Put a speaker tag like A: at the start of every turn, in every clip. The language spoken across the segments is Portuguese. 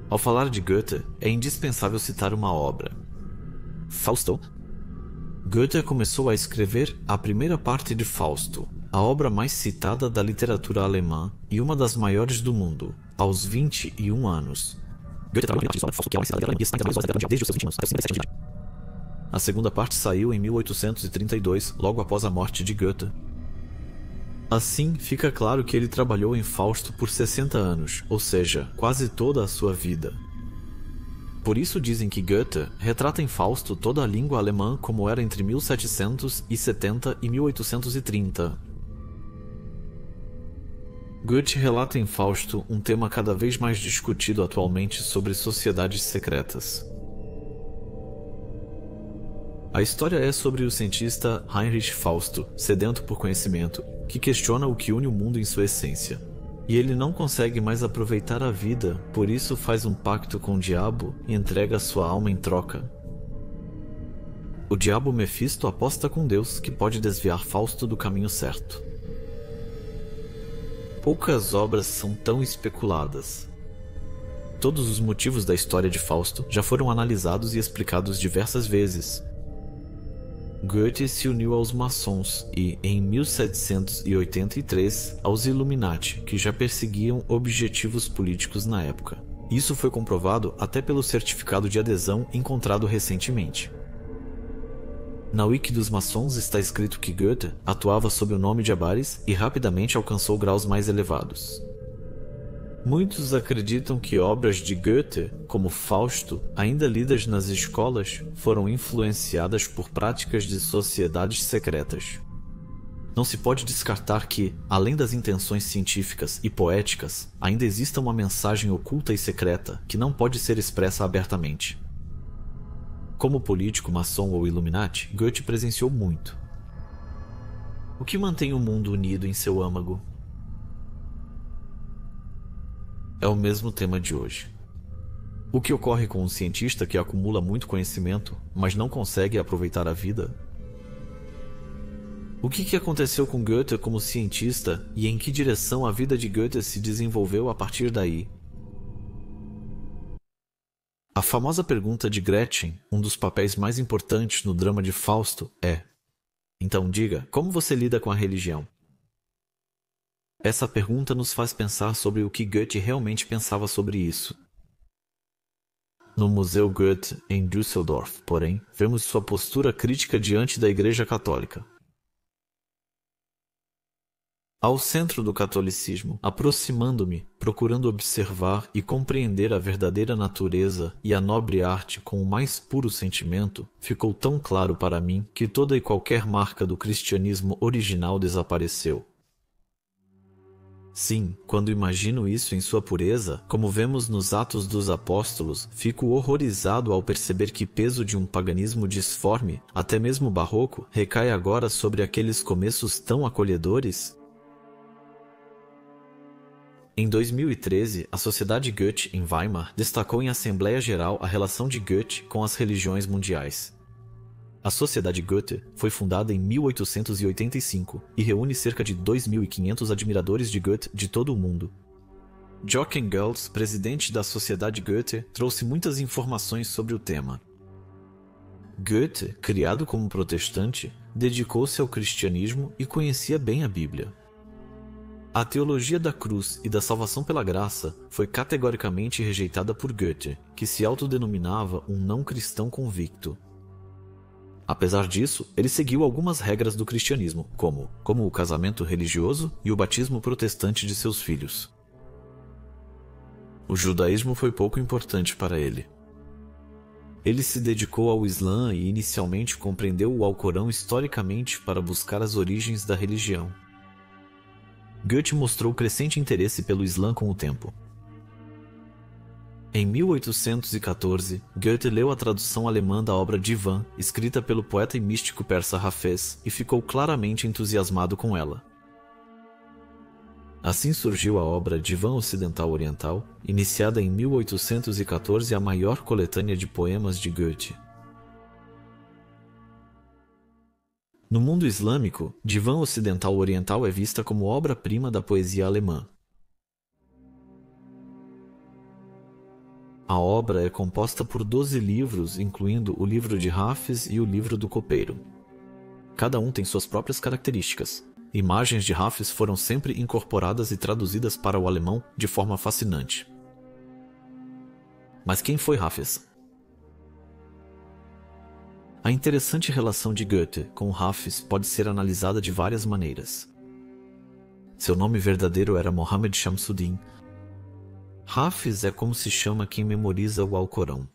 A: Ao falar de Goethe, é indispensável citar uma obra. Fausto. Goethe começou a escrever a primeira parte de Fausto, a obra mais citada da literatura alemã e uma das maiores do mundo, aos 21 anos. Goethe trabalhou em Fausto, que é uma cidade da Alemanha, e está internacionalizado desde os seus 20 anos, até os 57 anos de idade. A segunda parte saiu em 1832, logo após a morte de Goethe. Assim, fica claro que ele trabalhou em Fausto por 60 anos, ou seja, quase toda a sua vida. Por isso dizem que Goethe retrata em Fausto toda a língua alemã como era entre 1770 e 1830. Goethe relata em Fausto um tema cada vez mais discutido atualmente sobre sociedades secretas. A história é sobre o cientista Heinrich Fausto, sedento por conhecimento, que questiona o que une o mundo em sua essência. E ele não consegue mais aproveitar a vida, por isso faz um pacto com o diabo e entrega sua alma em troca. O diabo Mefisto aposta com Deus que pode desviar Fausto do caminho certo. Poucas obras são tão especuladas. Todos os motivos da história de Fausto já foram analisados e explicados diversas vezes. Goethe se uniu aos maçons e, em 1783, aos Illuminati, que já perseguiam objetivos políticos na época. Isso foi comprovado até pelo certificado de adesão encontrado recentemente. Na wiki dos maçons está escrito que Goethe atuava sob o nome de Abaris e rapidamente alcançou graus mais elevados. Muitos acreditam que obras de Goethe, como Fausto, ainda lidas nas escolas, foram influenciadas por práticas de sociedades secretas. Não se pode descartar que, além das intenções científicas e poéticas, ainda exista uma mensagem oculta e secreta que não pode ser expressa abertamente. Como político, maçom ou Illuminati, Goethe presenciou muito. O que mantém o mundo unido em seu âmago? É o mesmo tema de hoje. O que ocorre com um cientista que acumula muito conhecimento, mas não consegue aproveitar a vida? O que aconteceu com Goethe como cientista e em que direção a vida de Goethe se desenvolveu a partir daí? A famosa pergunta de Gretchen, um dos papéis mais importantes no drama de Fausto, é: então diga, como você lida com a religião? Essa pergunta nos faz pensar sobre o que Goethe realmente pensava sobre isso. No Museu Goethe, em Düsseldorf, porém, vemos sua postura crítica diante da Igreja Católica. Ao centro do catolicismo, aproximando-me, procurando observar e compreender a verdadeira natureza e a nobre arte com o mais puro sentimento, ficou tão claro para mim que toda e qualquer marca do cristianismo original desapareceu. Sim, quando imagino isso em sua pureza, como vemos nos Atos dos Apóstolos, fico horrorizado ao perceber que peso de um paganismo disforme, até mesmo barroco, recai agora sobre aqueles começos tão acolhedores. Em 2013, a Sociedade Goethe, em Weimar, destacou em Assembleia Geral a relação de Goethe com as religiões mundiais. A Sociedade Goethe foi fundada em 1885 e reúne cerca de 2.500 admiradores de Goethe de todo o mundo. Joachim Gölz, presidente da Sociedade Goethe, trouxe muitas informações sobre o tema. Goethe, criado como protestante, dedicou-se ao cristianismo e conhecia bem a Bíblia. A teologia da cruz e da salvação pela graça foi categoricamente rejeitada por Goethe, que se autodenominava um não cristão convicto. Apesar disso, ele seguiu algumas regras do cristianismo, como o casamento religioso e o batismo protestante de seus filhos. O judaísmo foi pouco importante para ele. Ele se dedicou ao Islã e inicialmente compreendeu o Alcorão historicamente para buscar as origens da religião. Goethe mostrou crescente interesse pelo Islã com o tempo. Em 1814, Goethe leu a tradução alemã da obra Divan, escrita pelo poeta e místico persa Hafez, e ficou claramente entusiasmado com ela. Assim surgiu a obra Divan Ocidental Oriental, iniciada em 1814, a maior coletânea de poemas de Goethe. No mundo islâmico, Divan Ocidental Oriental é vista como obra-prima da poesia alemã. A obra é composta por 12 livros, incluindo o livro de Hafiz e o livro do copeiro. Cada um tem suas próprias características. Imagens de Hafiz foram sempre incorporadas e traduzidas para o alemão de forma fascinante. Mas quem foi Hafiz? A interessante relação de Goethe com Hafiz pode ser analisada de várias maneiras. Seu nome verdadeiro era Mohammed Shamsuddin. Hafiz é como se chama quem memoriza o Alcorão.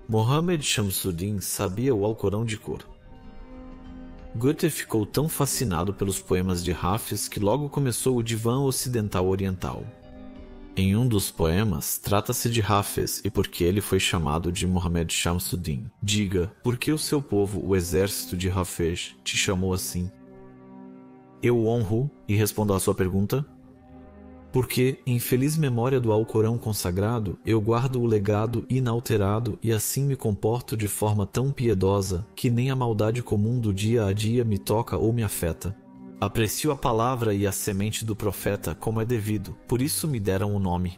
A: Mohammed Shamsuddin sabia o Alcorão de cor. Goethe ficou tão fascinado pelos poemas de Hafiz que logo começou o Divã Ocidental Oriental. Em um dos poemas, trata-se de Hafiz e por que ele foi chamado de Mohammed Shamsuddin. Diga, por que o seu povo, o exército de Hafiz, te chamou assim? Eu honro e respondo à sua pergunta. Porque, em feliz memória do Alcorão consagrado, eu guardo o legado inalterado e assim me comporto de forma tão piedosa que nem a maldade comum do dia a dia me toca ou me afeta. Aprecio a palavra e a semente do profeta como é devido, por isso me deram o nome.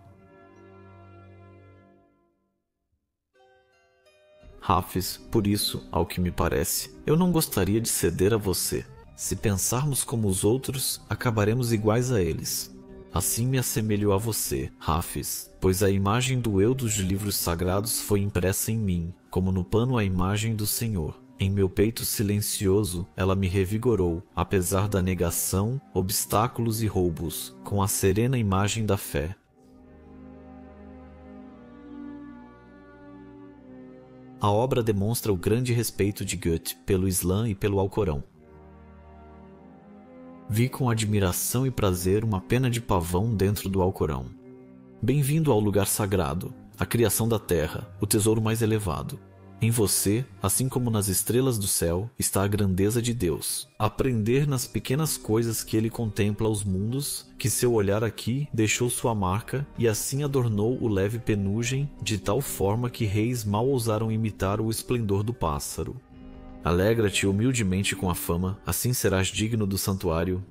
A: Hafiz, por isso, ao que me parece, eu não gostaria de ceder a você. Se pensarmos como os outros, acabaremos iguais a eles. Assim me assemelho a você, Hafiz, pois a imagem do eu dos livros sagrados foi impressa em mim, como no pano a imagem do Senhor. Em meu peito silencioso, ela me revigorou, apesar da negação, obstáculos e roubos, com a serena imagem da fé. A obra demonstra o grande respeito de Goethe pelo Islã e pelo Alcorão. Vi com admiração e prazer uma pena de pavão dentro do Alcorão. Bem-vindo ao lugar sagrado, a criação da terra, o tesouro mais elevado. Em você, assim como nas estrelas do céu, está a grandeza de Deus. Aprender nas pequenas coisas que ele contempla os mundos, que seu olhar aqui deixou sua marca e assim adornou o leve penugem de tal forma que reis mal ousaram imitar o esplendor do pássaro. Alegra-te humildemente com a fama, assim serás digno do santuário.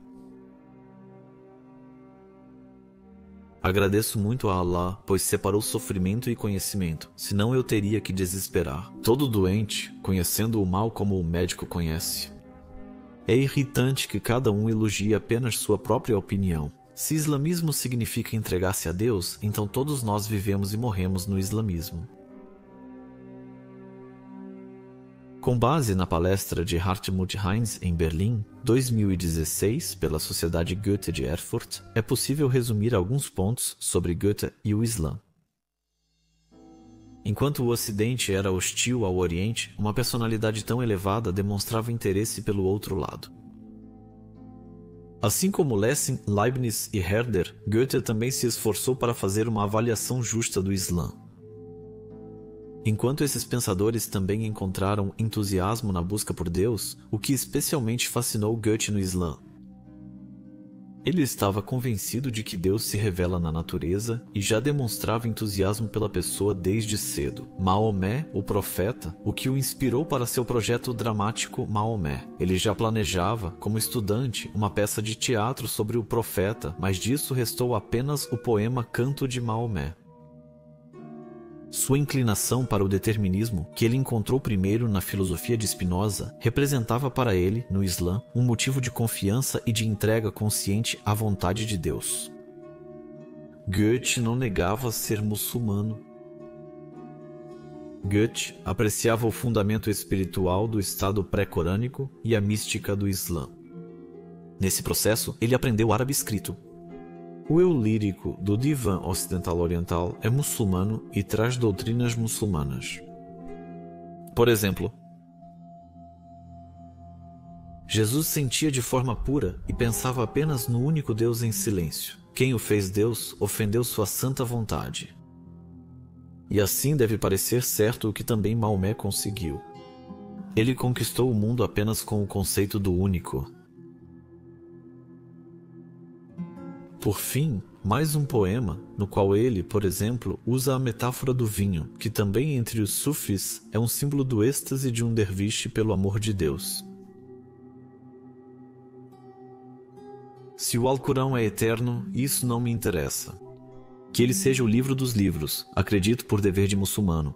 A: Agradeço muito a Allah, pois separou sofrimento e conhecimento, senão eu teria que desesperar. Todo doente, conhecendo o mal como o médico conhece. É irritante que cada um elogie apenas sua própria opinião. Se islamismo significa entregar-se a Deus, então todos nós vivemos e morremos no islamismo. Com base na palestra de Hartmut Heinz em Berlim, 2016, pela Sociedade Goethe de Erfurt, é possível resumir alguns pontos sobre Goethe e o Islã. Enquanto o Ocidente era hostil ao Oriente, uma personalidade tão elevada demonstrava interesse pelo outro lado. Assim como Lessing, Leibniz e Herder, Goethe também se esforçou para fazer uma avaliação justa do Islã. Enquanto esses pensadores também encontraram entusiasmo na busca por Deus, o que especialmente fascinou Goethe no Islã. Ele estava convencido de que Deus se revela na natureza e já demonstrava entusiasmo pela pessoa desde cedo. Maomé, o profeta, o que o inspirou para seu projeto dramático Maomé. Ele já planejava, como estudante, uma peça de teatro sobre o profeta, mas disso restou apenas o poema Canto de Maomé. Sua inclinação para o determinismo, que ele encontrou primeiro na filosofia de Spinoza, representava para ele, no Islã, um motivo de confiança e de entrega consciente à vontade de Deus. Goethe não negava ser muçulmano. Goethe apreciava o fundamento espiritual do estado pré-corânico e a mística do Islã. Nesse processo, ele aprendeu árabe escrito. O eu lírico do Divã Ocidental Oriental é muçulmano e traz doutrinas muçulmanas. Por exemplo, Jesus sentia de forma pura e pensava apenas no único Deus em silêncio. Quem o fez Deus ofendeu sua santa vontade. E assim deve parecer certo o que também Maomé conseguiu. Ele conquistou o mundo apenas com o conceito do único. Por fim, mais um poema, no qual ele, por exemplo, usa a metáfora do vinho, que também entre os sufis é um símbolo do êxtase de um derviche pelo amor de Deus. Se o Alcorão é eterno, isso não me interessa. Que ele seja o livro dos livros, acredito por dever de muçulmano.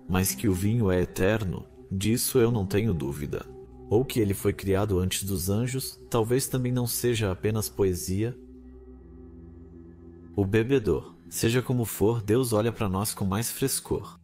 A: Mas que o vinho é eterno, disso eu não tenho dúvida. Ou que ele foi criado antes dos anjos, talvez também não seja apenas poesia. O bebedor. Seja como for, Deus olha para nós com mais frescor.